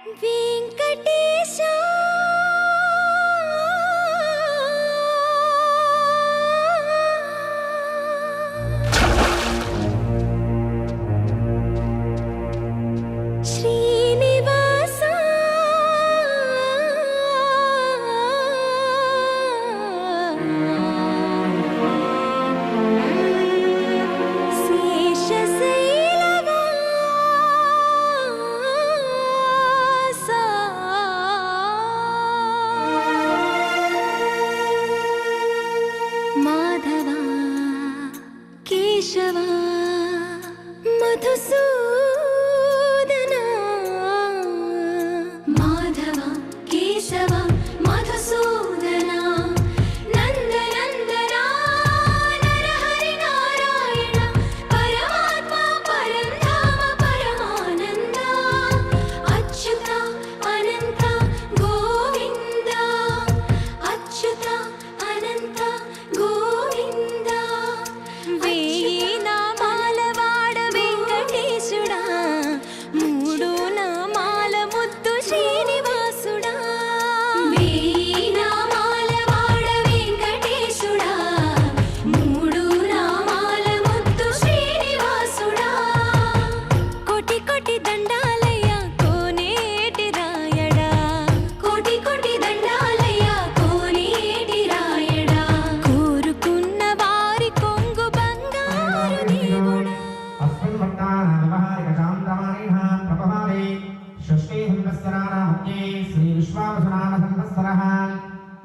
వెంకటేశా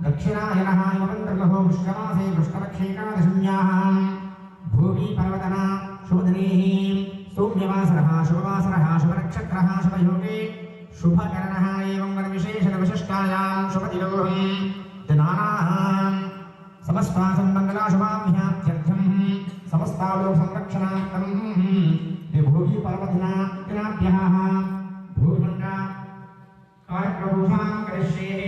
दक्षिणायनः यमन्त्रगहो पुष्कमासे पुष्कपक्षेकादशम्याः भूमि पर्वतना शुभदिनेः सौम्यवासरः शुभवासरः शुभनक्षत्रः शुभयोगे शुभकरणः एवं वरविशेषणविशिष्टायां शुभदिनोहं जनानां समस्तासन्मङ्गलाशुभाभ्याप्त्यर्थं समस्तालोकसंरक्षणार्थं भूमि पर्वतना दिनाभ्यः भूमण्डा कार्यप्रभूषां करिष्ये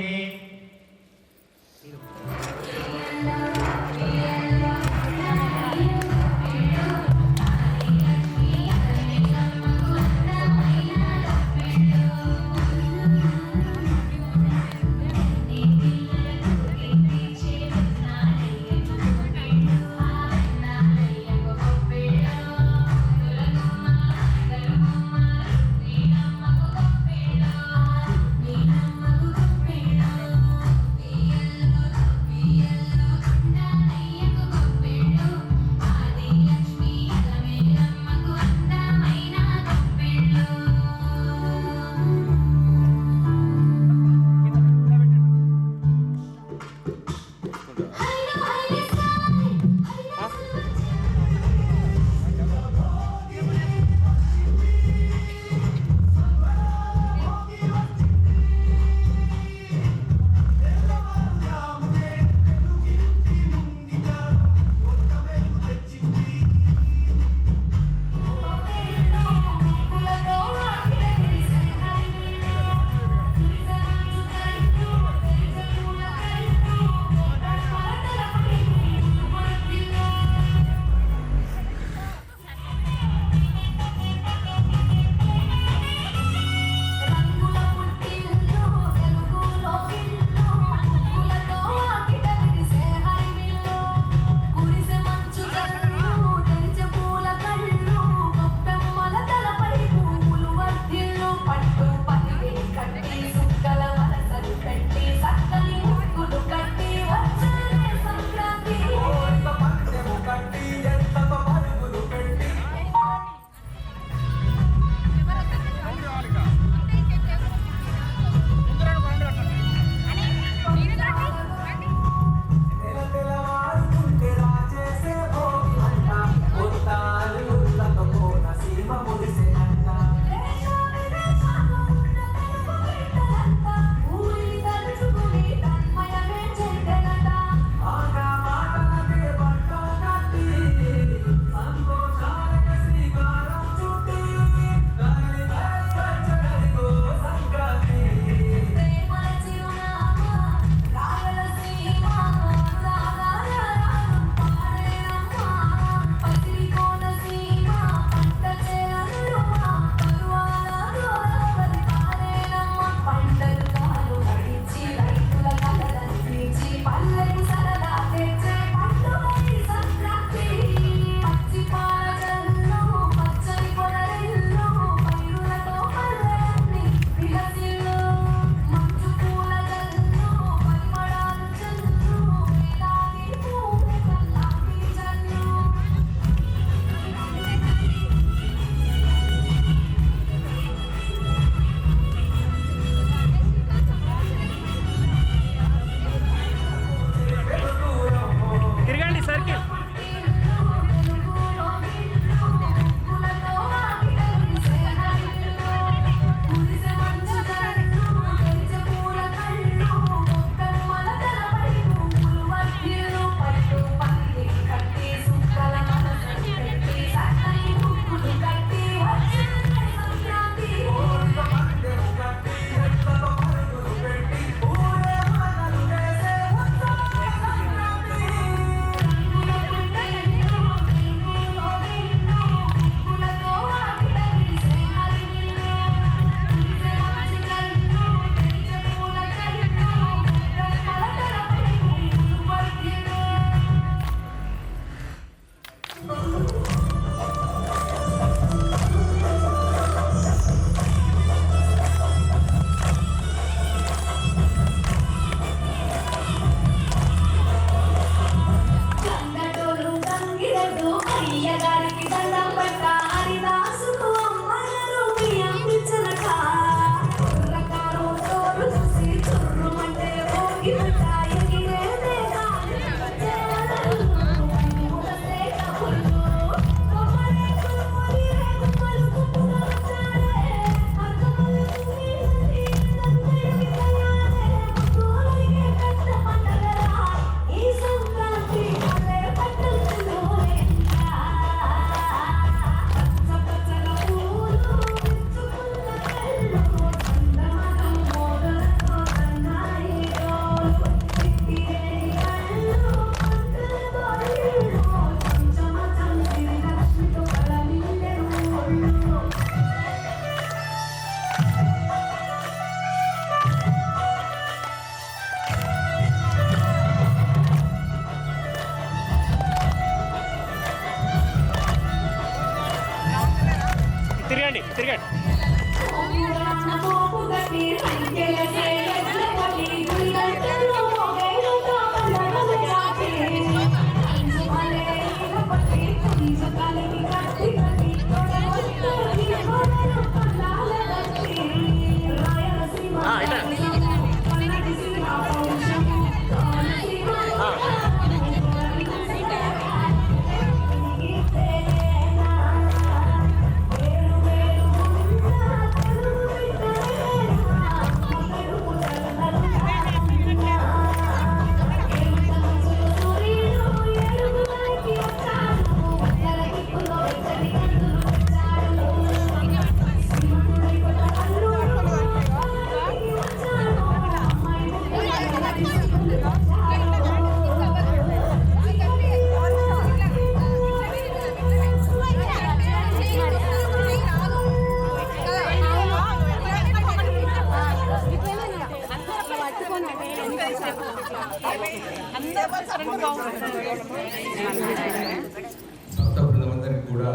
భక్త బృందమందరికీ కూడా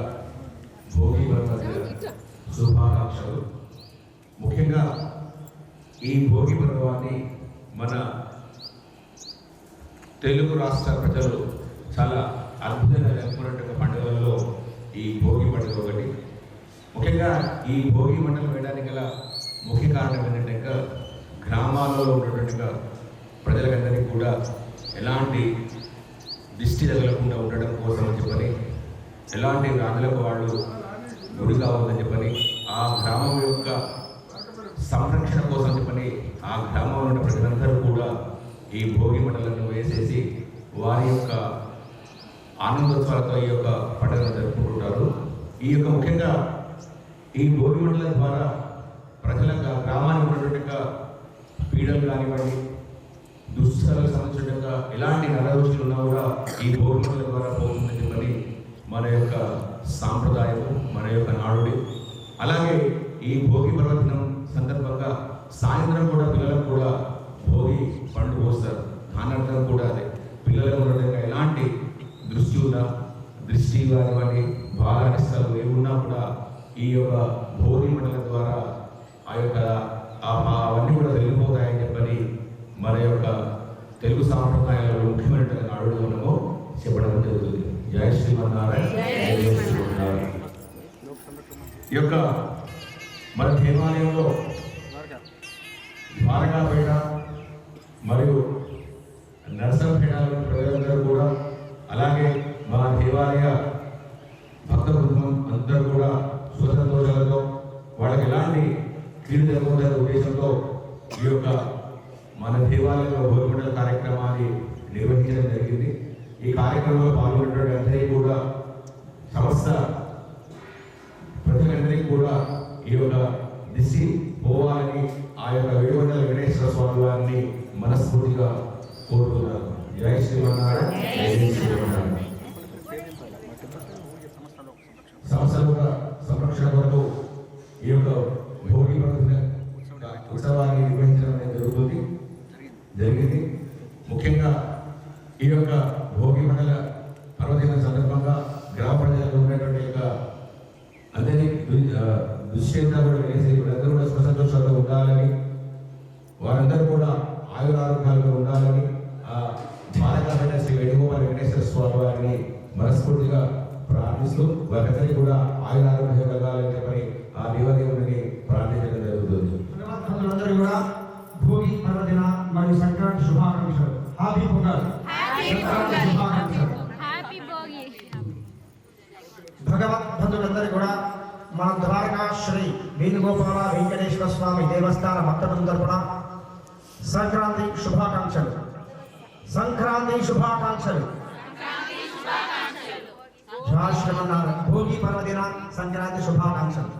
భోగి పర్వ శుభాకాంక్షలు. ముఖ్యంగా ఈ భోగి పర్వాన్ని మన తెలుగు రాష్ట్ర ప్రజలు చాలా అద్భుతంగా జరుపుకున్నట్టు పండుగలలో ఈ భోగి పండుగ ఒకటి. ముఖ్యంగా ఈ భోగి మంటలు వేయడానికి గల ముఖ్య కారణం ఏంటంటే గ్రామాలలో ఉన్నటువంటి ప్రజలకందరికీ కూడా ఎలాంటి దిష్టి తగలకుండా ఉండడం కోసం అని చెప్పని, ఎలాంటి వ్యాధులకు వాళ్ళు గురి కావాలని చెప్పని, ఆ గ్రామం యొక్క సంరక్షణ కోసం చెప్పని ఆ గ్రామంలో ఉన్న ప్రజలందరూ కూడా ఈ భోగి మంటలను వేసేసి వారి యొక్క ఆనందోత్సవాలతో ఈ యొక్క పండుగను జరుపుకుంటుంటారు. ఈ యొక్క ముఖ్యంగా ఈ భోగి మంటల ద్వారా ప్రజల గ్రామానికి ఉన్నటువంటి పీడలు కానివ్వండి, దుష్టాలకు సంబంధించినట్టుగా ఎలాంటి నరదోషులు ఉన్నా కూడా ఈ భోగి మంటల ద్వారా పోతుందని చెప్పని మన యొక్క సాంప్రదాయము, మన యొక్క నాడుడి. అలాగే ఈ భోగి పర్వదినం సందర్భంగా సాయంత్రం కూడా పిల్లలకు కూడా భోగి పండు పోస్తారు. దాని అర్థం కూడా అదే, పిల్లలకు ఉన్నట్టుగా ఎలాంటి దృష్టి కానివ్వండి, బాలారిస్తాలు ఏమున్నా కూడా ఈ యొక్క భోగి మంటల ద్వారా ఆ యొక్క అవన్నీ కూడా వెళ్ళిపోతాయని చెప్పని మన యొక్క తెలుగు సాంప్రదాయాలలో ముఖ్యమైన నాడు మనము చెప్పడం జరుగుతుంది. జై శ్రీమన్నారాయణ. ఈ యొక్క మన దేవాలయంలో ద్వారకాపేట మరియు నరసంపేటలోని ప్రజలందరూ కూడా, అలాగే మా దేవాలయ భక్త బృందం అందరూ కూడా స్వతంత్రాలతో వాళ్ళకి ఎలాంటి కీడు జరగకూడదనే ఉద్దేశంతో ఈ యొక్క మన దేవాలయంలో భోగిమండల కార్యక్రమాన్ని నిర్వహించడం జరిగింది. ఈ కార్యక్రమంలో పాల్గొనేటువంటి అందరికీ కూడా సమస్త ప్రజలందరికీ కూడా ఈ యొక్క దిశి పోవాలని ఆ యొక్క వేడుకొండల వెంకటేశ్వర స్వామి వారిని మనస్ఫూర్తిగా కోరుతున్నారు. జై శ్రీమన్నారాయణ. జై శ్రీమన్నారాయణ. సంస్థల సంరక్షణ కొరకు ఈ యొక్క భోగి ఉత్సవాన్ని నిర్వహించడం అనేది జరిగింది. ముఖ్యంగా ఈ యొక్క భోగి మండల పర్వదినం సందర్భంగా గ్రామ ప్రజలకు ఉన్నటువంటి యొక్క అందరి దుశ్చేత కూడా వేసి వీళ్ళందరూ కూడా స్వసంతోషాలతో ఉండాలని, వారందరూ కూడా ఆయురారోగ్యాలతో ఉండాలని ద్వారకాపేట శ్రీ వేణుగోపాల వెంకటేశ్వర స్వామి వారిని మనస్ఫూర్తిగా ప్రార్థిస్తూ వారందరికీ కూడా ఆయురారోగ్యం కలగాలని చెప్పని ఆ దేవదేవుడిని ప్రార్థించడం జరుగుతుంది. అందరూ కూడా భోగి పర్వదిన మరియు సంక్రాంతి శుభాకాంక్షలు. హ్యాపీ పొంగల్. భగవద్బంధులందరూ కూడా మన ద్వారకా శ్రీ వేణుగోపాల వెంకటేశ్వర స్వామి దేవస్థాన భక్తుల తరపున సంక్రాంతి శుభాకాంక్షలు. సంక్రాంతి శుభాకాంక్షలు. భోగి పర్వదిన సంక్రాంతి శుభాకాంక్షలు.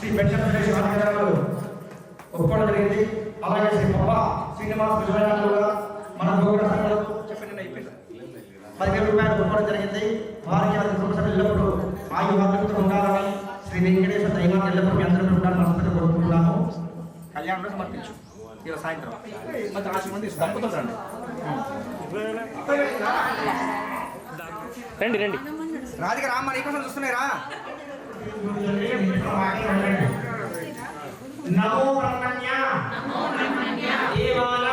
శ్రీ పెన్షన్ సురేష్ గారు ఒప్పుకోవడం జరిగింది. అలాగే శ్రీ పప్ప శ్రీనివాస్ విజయనగరం కూడా మన గోగుల సంఘంలో చెప్పిన 10,000 రూపాయలు ఒప్పుకోవడం జరిగింది. వారికి వారి కుటుంబ సభ్యులు ఎల్లప్పుడూ ఆయు ఆరోగ్యంతో ఉండాలని శ్రీ వెంకటేశ్వర దైవాన్ని ఎల్లప్పుడూ మీ అందరూ ఉండాలని మనస్ఫూర్తిగా కోరుకుంటున్నాము. కళ్యాణంలో సమర్పించు ఇక సాయంత్రం మరి 40 మంది దంపతులు రండి రండి రాధిక రామ్మ నీకోసం చూస్తున్నారా. నమో బ్రహ్మణ్య దేవాయ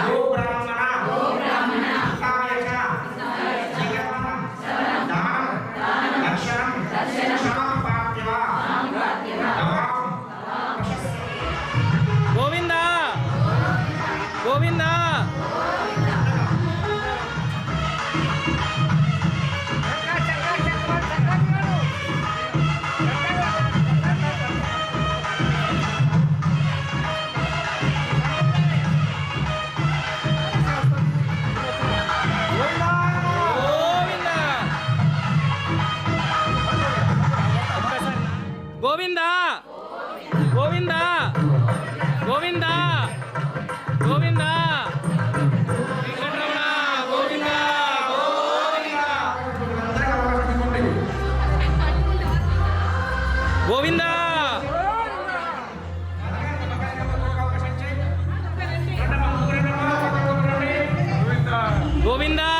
గో బ్రాహ్మణ హితాయ చ జగన్నం దానం దర్శనం శాంపాత్యవ గోవిందా గోవిందా గోవిందా గోవిందా గోవిందా గోవిందా వెంకటరమణ గోవిందా గోవిందా గోవిందా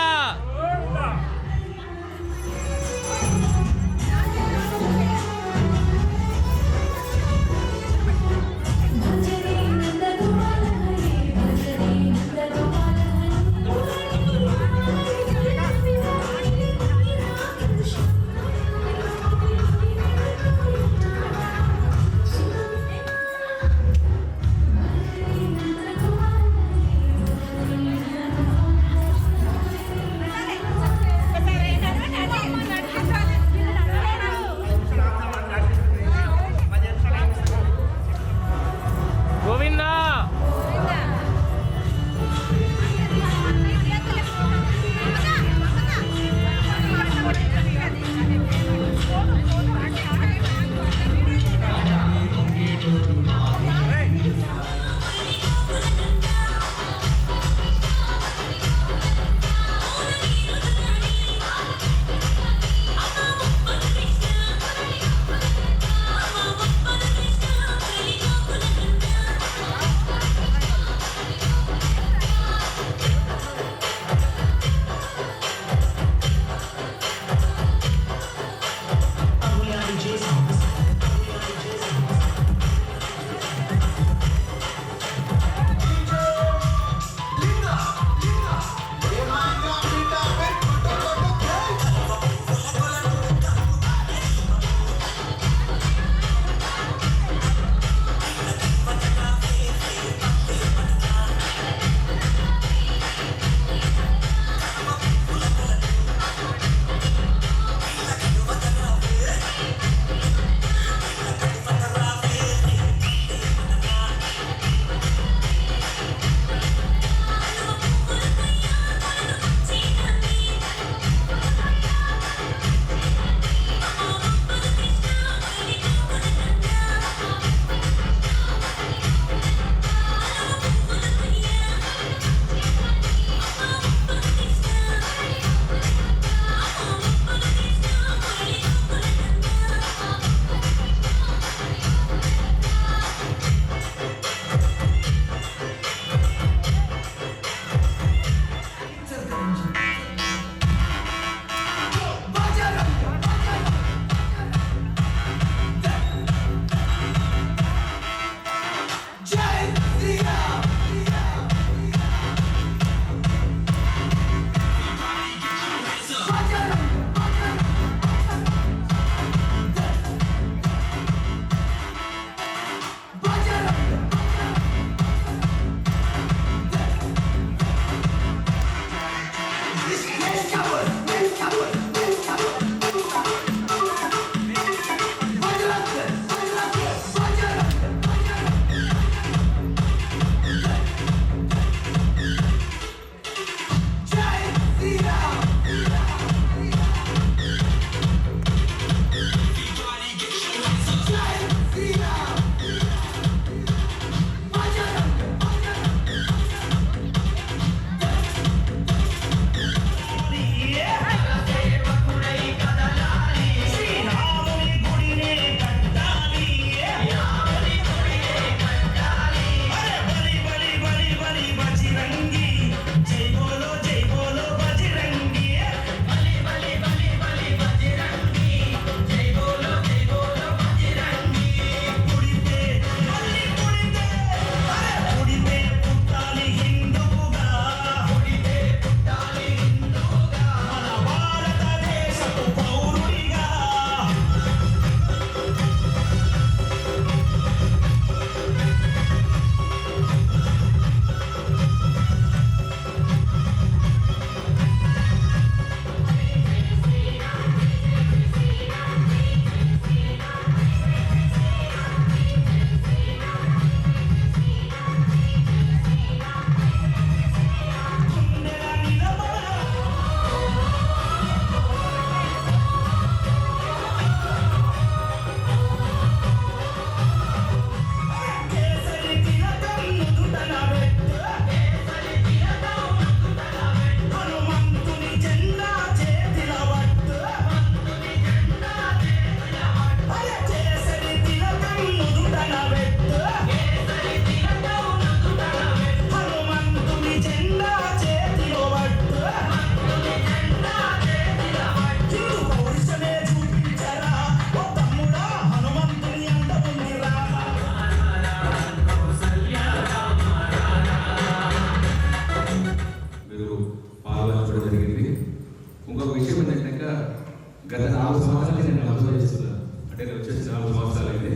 గత 4 సంవత్సరాలు నేను అబ్జర్వ్ చేస్తున్నాను. అంటే నేను వచ్చేసి 4 సంవత్సరాలు అయింది.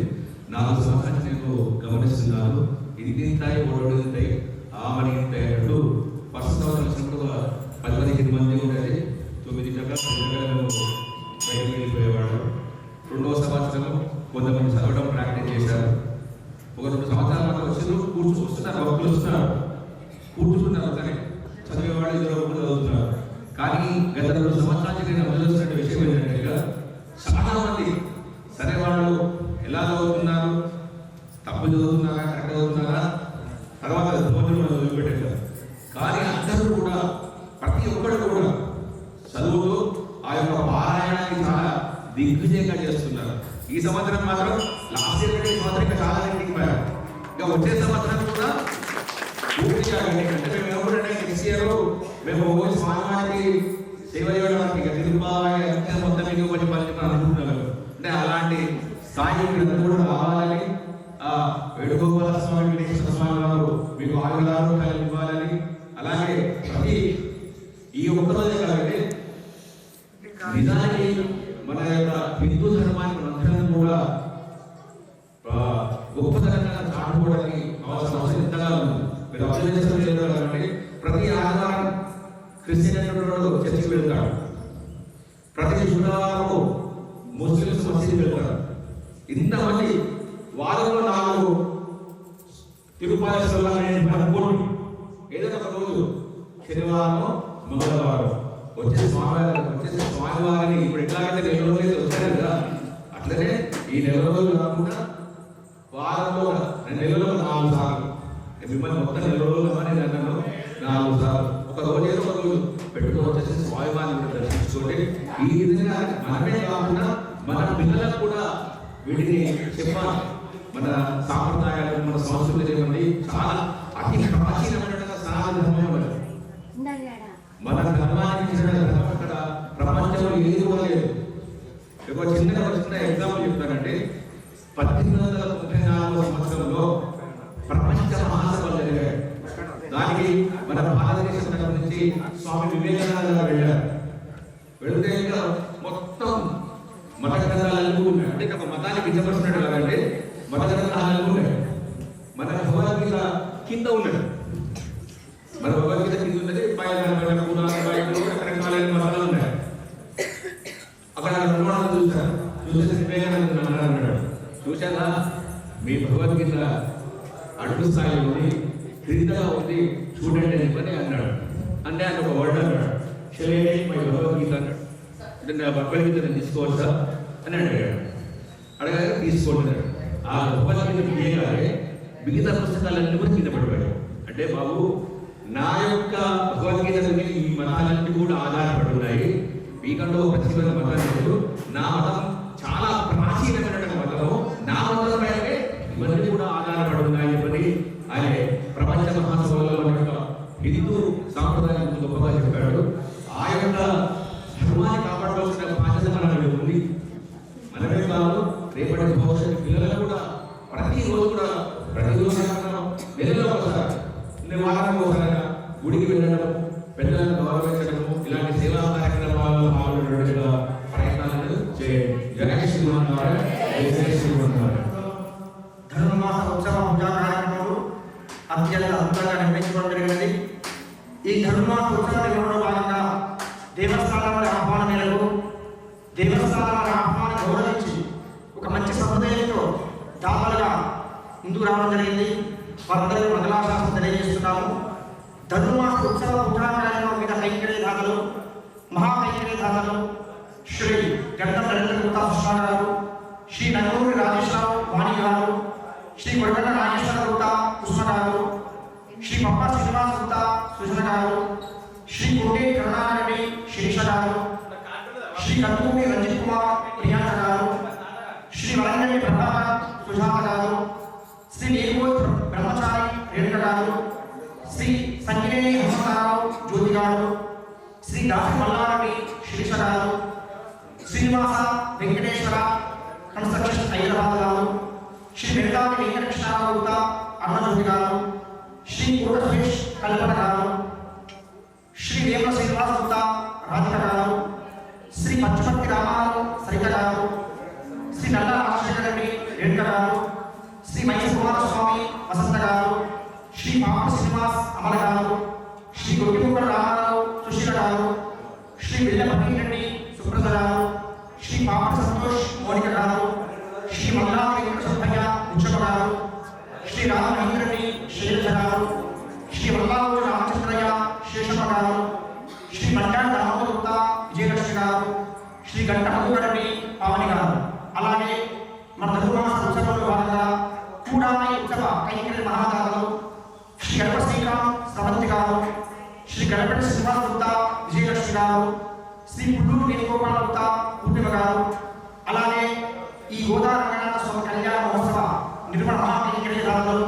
4 సంవత్సరాలు నేను గమనిస్తున్నాను. ఇది తింటాయి, ఓడోడు తింటాయి, ఆమని తింటాయి అంటూ ఫస్ట్ సంవత్సరం వచ్చినప్పుడు 10-15 మంది ఉండేది. 9 గంటలు బయటకు వెళ్ళిపోయేవాడు. 2వ సంవత్సరం కొంతమంది చదవడం ప్రాక్టీస్ చేశారు. ఒక 2 సంవత్సరాల పాటు వచ్చి వస్తున్నారు, భక్తులు వస్తున్నారు, కూర్చున్నారు, కానీ చదివేవాళ్ళు ఇద్దరు కూడా చదువుతున్నారు. కానీ గత 2 సంవత్సరాల నుంచి నేను అభివృద్ధి విషయం ఏంటంటే చాలా మంది సరే వాళ్ళు ఎలా చదువుతున్నారు, తప్పు చదువుతున్నారా, కరెక్ట్ చదువుతున్నారా, తర్వాత వదిలిపెట్టారు. కానీ అందరూ కూడా ప్రతి ఒక్కరు కూడా చదువుతూ ఆ యొక్క పారాయణాన్ని చాలా దిగ్విజయంగా చేస్తున్నారు. ఈ సంవత్సరం మాత్రం లాస్ట్ ఇయర్ కంటే ఈ సంవత్సరం ఇంకా చాలా ఇంటికి పోయారు. ఇంకా వచ్చే సంవత్సరం కూడా పూర్తిగా అంటే మేము ఏమంటే నెక్స్ట్ ఇయర్ మేము స్వామివారికి సేవ చేయడానికి తిరుపతి మొత్తం మీకు కొంచెం పని అనుకుంటున్నాను. అంటే అలాంటి స్థాయి కూడా రావాలని, వేణుగోపాల స్వామి, వెంకటేశ్వర స్వామి వారు మీకు ఆయుధాలు ఇవ్వాలని, అలాగే ప్రతి ఈ ఒక్కరోజే కాబట్టి నిజానికి మన యొక్క హిందూ ధర్మానికి మనందరం కూడా గొప్పతనంగా చాటుకోవడానికి అవసరం ఎంతగా ఉంది. మీరు అబ్జర్వ్ చేస్తారు లేదు కాబట్టి ప్రతి ఆదివారం క్రిస్టియన్ చర్చికి వెళ్తాడు, ప్రతి శుక్రవారము ముస్లిమ్స్ మసీదు వెళ్తారు. ఇంతమంది వారంలో 4 తిరుపతి అనుకోండి, ఏదైనా ఒక రోజు శనివారం, మంగళవారం వచ్చే స్వామివారిని ఇప్పుడు ఎట్లాగైతే 2 రోజులు వచ్చారు కదా, అట్లనే ఈ 4 రోజులు కాకుండా వారంలో 2 నెలల్లో 4 సార్లు మిమ్మల్ని మొత్తం 4 రోజులు అని అన్నాను. 4 సార్లు ఒక రోజు ఏదో ఒక రోజు పెట్టుకుని వచ్చేసి స్వామివారిని దర్శించుకోండి. ఈ విధంగా మనమే కాకుండా మన పిల్లలకు కూడా వీటిని చెప్పాలి. మన సాంప్రదాయాలు, మన సంస్కృతి ఏమండి చాలా అతి ప్రాచీనమైన సనాతన ధర్మం. మన ధర్మానికి ధర్మం ఇక్కడ ప్రపంచంలో ఏది కూడా లేదు. ఒక చిన్న ఎగ్జాంపుల్ చెప్తానంటే 1834 సంవత్సరంలో ప్రపంచ మహాసభలు జరిగాయి. దానికి మన భారతదేశం తరఫు నుంచి స్వామి వివేకానంద గారు వెళ్ళారు. వెళితే ఇంకా మొత్తం మత గ్రంథాలు ఉన్నాయి. అంటే ఒక మతాన్ని కించపరుచున్నాడు కాబట్టి మత గ్రంథాలు ఉన్నాయి. మన భగవద్గీత కింద ఉన్నది, మన భగవద్గీత కింద ఉన్నది. రకరకాల మతాలు ఉన్నాయి. అక్కడ నిర్మాణాలు చూశారు. చూసేసి వివేకానంద అన్నాడు, చూశారా మీ భగవద్గీత అడుగు స్థాయి ఉంది, క్రిందగా ఉంది, చూడండి అని అన్నాడు. అంటే ఆయన ఒక వర్డ్ అన్నాడు, మై భగవద్గీత అన్నాడు. అంటే నా భగవద్గీత నేను తీసుకోవచ్చా అని అడిగాడు. అడగానే తీసుకుంటున్నాడు. ఆ భగవద్గీత తీయగానే మిగతా పుస్తకాలన్నీ కూడా కింద పడిపోయాడు. అంటే బాబు, నా యొక్క భగవద్గీత ఈ మతాలన్నీ కూడా ఆధారపడి ఉన్నాయి. మీకంటూ ప్రతిభ మతాలు, నా మతం చాలా ప్రాచీనమైన మతము, నా మతం పైనే ఇవన్నీ కూడా ఆధారపడి ఉన్నాయి అని ఆయన ప్రపంచ మహాసభలో మన యొక్క హిందూ సాంప్రదాయం గొప్పగా చెప్పాడు. ఆ యొక్క ధర్మాన్ని కాపాడవలసిన బాధ్యత మనలో ఉంది. మనమే కాదు, రేపటి భవిష్యత్తు పిల్లలు కూడా ప్రతిరోజు నెలలో ఒకసారి, వారానికి ఒకసారి గుడికి వెళ్ళడం, పెద్దలను గౌరవించడము, ఇలాంటి సేవా కార్యక్రమాల్లో పాల్గొనడానికి ప్రయత్నాలను చేయండి. జై శ్రీమన్నారాయణ, జై శ్రీమన్నారాయణ. ధనుర్మాస ఉత్సవ పూజా కార్యక్రమాలు అత్యంత అద్భుతంగా నిర్వహించడం జరిగినది. ఈ ధనుర్మాస ఉత్సవ నిర్వహణలో భాగంగా దేవస్థానం వారి ఆహ్వానం మేరకు దేవస్థానం వారి ఆహ్వానం గౌరవించి ఒక మంచి సంప్రదాయంతో దాతలుగా ముందుకు రావడం జరిగింది. వారందరూ మంగళాశాసనం తెలియజేస్తున్నాము. ధనుర్మాస ఉత్సవ పూజా కార్యక్రమం మీద కైంకర్య దాతలు, మహాకైంకర్య దాతలు శ్రీ గంధం నరేంద్ర గుప్తా సుష్మా గారు, శ్రీ నంగూరి రాజేశ్వరరావు వాణి గారు, శ్రీ కొడగండ నాగేశ్వర గుప్తా కృష్ణ గారు, శ్రీ పప్ప శ్రీనివాస గుప్తా సుజన గారు, శ్రీ కోటే కరుణారెడ్డి శిరీష గారు, శ్రీ కందుకూరి రంజిత్ కుమార్ ప్రియాంక గారు, శ్రీ వరంగల్లి ప్రభాకర్ సుజాత గారు, శ్రీ నేమోయ్ బ్రహ్మచారి రేణుక గారు, శ్రీ సంగినేని హనుమంతరావు జ్యోతి గారు, శ్రీ దాసి మల్లారెడ్డి శిరీష గారు, శ్రీనివాస వెంకటేశ్వర కన్స్ట్రక్షన్ హైదరాబాద్ గారు, శ్రీ మెడగాలి వెంకటకృష్ణారావు గుప్తా అన్నజ్యోతి గారు, శ్రీ కోట సురేష్ కల్పన గారు, శ్రీ వేమ శ్రీనివాస గుప్తా రాధిక గారు, శ్రీ పచ్చపర్తి రామారావు జిల్లా రెడ్డి సుప్రజ గారు, శ్రీ పాప సంతోష్ మౌనిక గారు, శ్రీ మల్లా వెంకట సుబ్బయ్య ఉచ్చమ గారు, శ్రీ రామ మహేంద్రెడ్డి శైలజ గారు, శ్రీ వల్లావు రామచంద్రయ్య శేషమ్మ గారు, శ్రీ బండారు రామగుప్త విజయలక్ష్మి గారు, శ్రీ గంట మధురెడ్డి పావని గారు. అలాగే మన ధనుర్మాస ఉత్సవంలో భాగంగా కూడాయి ఉత్సవ కైంకర్య మహాదాతలు శ్రీ గణప శ్రీకాంత్ స్రవంతి గారు, శ్రీ గణపతి శ్రీనివాస గుప్తా విజయలక్ష్మి గారు, శ్రీ పుల్లూరు వేణుగోపాల గుప్తా పూర్ణిమ గారు. అలాగే ఈ గోదావరి రంగనాథ స్వామి కళ్యాణ మహోత్సవ నిర్మాణ మహాకైంకర్యదాతలు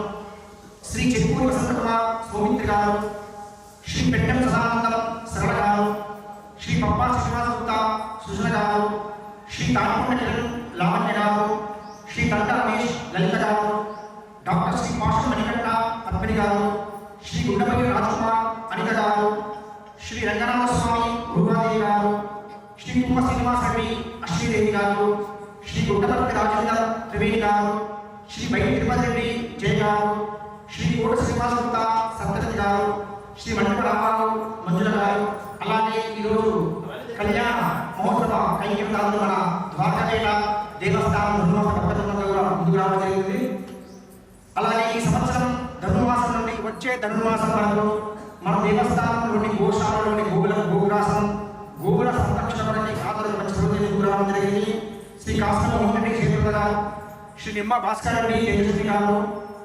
శ్రీ చెక్కూరి వసంతకుమార్ సౌమిత్రి గారు, శ్రీ పెట్టెం సదానందం సరళ గారు, శ్రీ పప్పా శ్రీనివాస గుప్తా సుజన గారు, శ్రీ తాటికొండ కిరణ్ లావణ్య గారు, శ్రీ తంట రమేష్ లలిత గారు, డాక్టర్ శ్రీ పాషం మణికంఠ పద్మిని గారు, శ్రీ గుండపల్లి రాజ్కుమార్ అనిత గారు, శ్రీ రంగనాథ స్వామి రూపాదేవి గారు, శ్రీ తుమ్మ శ్రీనివాస రెడ్డి అశ్రీదేవి గారు, శ్రీ గుండపల్లి రాజేందర్ త్రివేణి గారు, శ్రీ బై తిరుపతి రెడ్డి జయ గారు, శ్రీ కోట శ్రీనివాస గుప్తా సత్యవతి గారు, శ్రీ మండప రామారావు మంజుల గారు. అలాగే ఈరోజు కళ్యాణ మహోత్సవ కైంకర్యదాతలు మన ద్వారకాపేట దేవస్థానం ధనుర్మాస పద్ధతుల్లో కూడా ముందుకు రావడం జరిగింది. అలాగే ఈ సంవత్సరం ధనుర్మాసం నుండి వచ్చే ధనుర్మాసం వరకు మన దేవస్థానంలోని గోశాలలోని గోగ్రాసం గోగుల సంరక్షణ కొరకి ఆదరణ మంచి ముందుకు రావడం జరిగింది. శ్రీ కాశ్మీర మోహన్ రెడ్డి క్షేత్ర గారు, శ్రీ నిమ్మ భాస్కర్ రెడ్డి తేజస్వి గారు,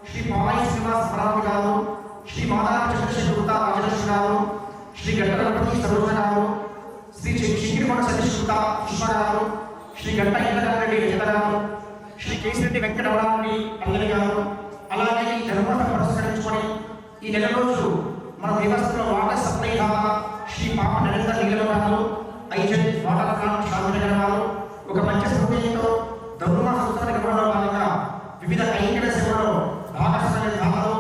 శ్రీ పావాయి శ్రీనివాస పరామి గారు, శ్రీ మాదారామ చంద్రశేఖర్ గుప్తా రాజలక్ష్మి గారు, శ్రీ గంటగణపతి సరోజ గారు, శ్రీ శిఖిరికొండ సతీష్ గుప్తా పుష్ప గారు, శ్రీ గంట ఇంద్రారెడ్డి రజిత గారు, శ్రీ కేసిరెడ్డి వెంకటరమణారెడ్డి అల్లరి గారు. అలాగే ఈ ధర్మాన్ని పురస్కరించుకొని ఈ నెల రోజు మన దేవస్థానంలో వాటర్ సప్లై దాత శ్రీ పాప నరేంద్ర నీలమ గారు, ఐజెడ్ వాటర్ ప్లాంట్ శాంతినగర్ గారు ఒక మంచి స్ఫూర్తితో ధనుర్మాస ఉత్సవ నిర్వహణలో భాగంగా వివిధ కైంకర్య సేవలలో భాగస్వామ్య దాతలు,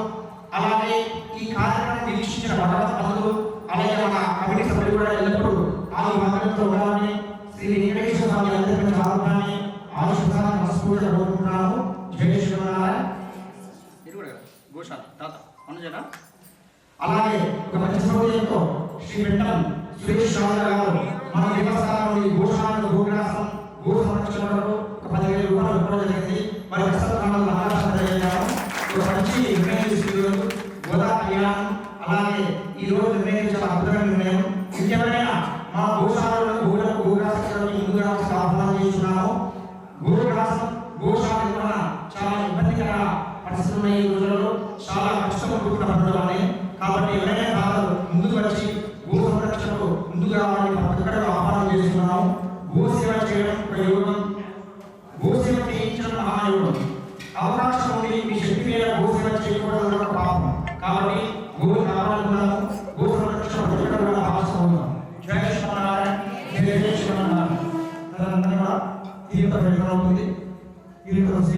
అలాగే ఈ కార్యక్రమం నిరీక్షించిన భగవద్బంధులు, అలాగే మన కమిటీ సభ్యులు కూడా ఎల్లప్పుడూ ఆ భాగంతో ఉండాలని శ్రీ వెంకటేశ్వర స్వామి అందరికీ ఆరోగ్యాన్ని ఆశీర్వాదాన్ని మనస్ఫూర్తిగా కోరుకుంటున్నాము. జై శ్రీమన్నారాయణ. గోశాల దాత అనుజన. అలాగే ఒక మంచి స్ఫూర్తితో శ్రీ వెంటం సురేష్ రావు గారు మన దేవస్థానంలో గోశాలను గోగ్రాసం గో సంరక్షణ వరకు ఒక 10,000 రూపాయలు ఇవ్వడం జరిగింది. మరి ప్రస్తుతాలను ఒక మంచి నిర్ణయం తీసుకున్నారు గోదావరి కళ్యాణం. అలాగే ఈ రోజు నిర్ణయం చాలా అద్భుతమైన నిర్ణయం. ముఖ్యమైన మా గోశాలలో గోగ్రాసానికి ముందుగా ఆహ్వానం చేస్తున్నాము. గోశాల నిర్వహణ చాలా ఇబ్బందికర పరిస్థితులు ఉన్నాయి. ఈ రోజులలో చాలా కష్టం కూడుకున్న పనులు. కాబట్టి ఎవరైనా దాతలు ముందుకు వచ్చి గో సంరక్షణకు ముందుకు రావాలని ప్రతి ఆహ్వానం చేస్తున్నాము. గోసేవ చేయడం ఒక యోగం, గోసేవ చేయించడం మహాయోగం. అవకాశం ఉండి మీ శక్తి మీద గోసేవ చేయకూడదు ఒక పాపం. కాబట్టి గో కావాలనుకున్నాము, గో సంరక్షణ కూడా అవకాశం ఉన్నాం. జయ శ్రీమన్నారాయణ. జయ శ్రీమన్నారాయణ. తీర్థ అవుతుంది.